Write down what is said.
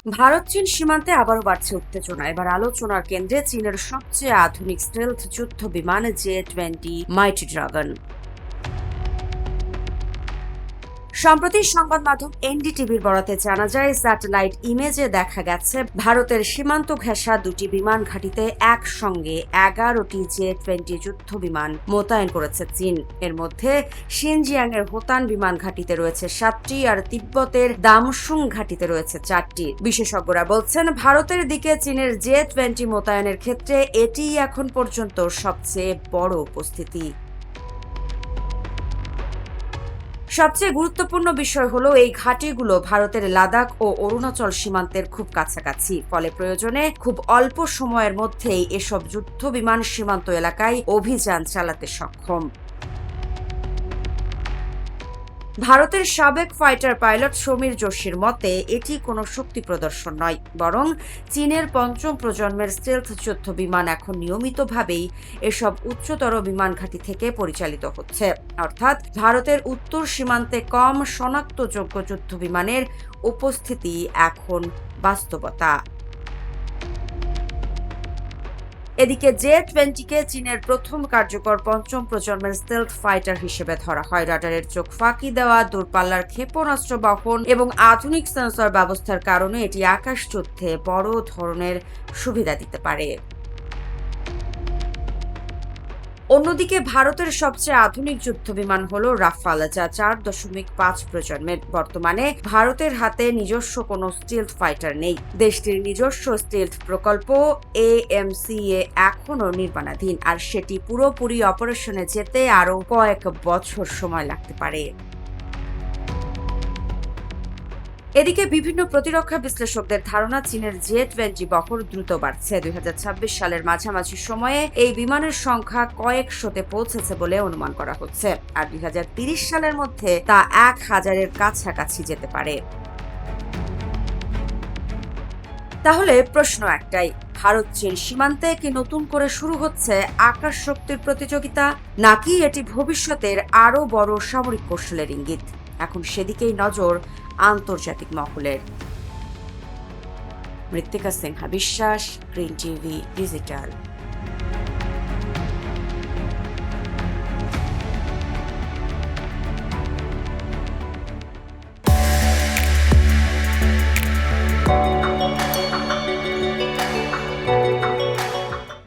ভারত চীন সীমান্তে আবারও বাড়ছে উত্তেজনা। এবার আলোচনার কেন্দ্রে চীনের সবচেয়ে আধুনিক স্টেলথ যুদ্ধ বিমান জে-20 মাইটি ড্রাগন। সম্প্রতি সংবাদ মাধ্যম এনডিটিভির বরাতে জানা যায়, স্যাটেলাইট ইমেজে দেখা গেছে ভারতের সীমান্ত ঘেঁষা দুটি বিমান ঘাঁটিতে একসঙ্গে 11টি জে-20 যুদ্ধ বিমান মোতায়েন করেছে চীন। এর মধ্যে শিনজিয়াং এর হোতান বিমান ঘাঁটিতে রয়েছে 7টি, আর তিব্বতের দামসুং ঘাঁটিতে রয়েছে 4টি। বিশেষজ্ঞরা বলছেন, ভারতের দিকে চীনের জে-20 মোতায়েনের ক্ষেত্রে এটিই এখন পর্যন্ত সবচেয়ে বড় উপস্থিতি। সবচেয়ে গুরুত্বপূর্ণ বিষয় হলো, এই ঘাঁটিগুলো ভারতের লাদাখ ও অরুণাচল সীমান্তের খুব কাছাকাছি। ফলে প্রয়োজনে খুব অল্প সময়ের মধ্যেই এসব যুদ্ধ বিমান সীমান্ত এলাকায় অভিযান চালাতে সক্ষম। ভারতের সাবেক ফাইটার পাইলট সমীর যোশীর মতে, এটি কোনো শক্তি প্রদর্শন নয়, বরং চীনের পঞ্চম প্রজন্মের স্টেলথ যুদ্ধ বিমান এখন নিয়মিতভাবেই এসব উচ্চতর বিমান ঘাঁটি থেকে পরিচালিত হচ্ছে। অর্থাৎ ভারতের উত্তর সীমান্তে কম শনাক্তযোগ্য যুদ্ধ বিমানের উপস্থিতি এখন বাস্তবতা। এদিকে জে-20কে চীনের প্রথম কার্যকর পঞ্চম প্রজন্মের স্টেলথ ফাইটার হিসেবে ধরা হয়। রাডারের চোখ ফাঁকি দেওয়া, দূরপাল্লার ক্ষেপণাস্ত্র বহন এবং আধুনিক সেন্সর ব্যবস্থার কারণে এটি আকাশ যুদ্ধে বড় ধরনের সুবিধা দিতে পারে। অন্যদিকে ভারতের সবচেয়ে আধুনিক যুদ্ধ বিমান হল রাফাল, যা 4.5 প্রজন্মের। বর্তমানে ভারতের হাতে নিজস্ব কোনো স্টিলথ ফাইটার নেই। দেশটির নিজস্ব স্টিলথ প্রকল্প AMCA এখনও নির্মাণাধীন, আর সেটি পুরোপুরি অপারেশনে যেতে আরও কয়েক বছর সময় লাগতে পারে। এদিকে বিভিন্ন প্রতিরক্ষা বিশ্লেষকদের ধারণা, চীনের জে-20 বহর দ্রুত বাড়ছে। 2026 সালের মাঝামাঝি সময়ে এই বিমানের সংখ্যা কয়েকশোতে পৌঁছেছে বলে অনুমান করা হচ্ছে, আর 2030 সালের মধ্যে তা 1000-এর কাছাকাছি যেতে পারে। তাহলে প্রশ্ন একটাই, ভারত চীন সীমান্তে কি নতুন করে শুরু হচ্ছে আকাশ শক্তির প্রতিযোগিতা, নাকি এটি ভবিষ্যতের আরও বড় সামরিক কৌশলের ইঙ্গিত? এখন সেদিকেই নজর আন্তর্জাতিক মহলের। মৃত্তিকা সিনহা বিশ্বাস, গ্রিন টিভি ডিজিটাল।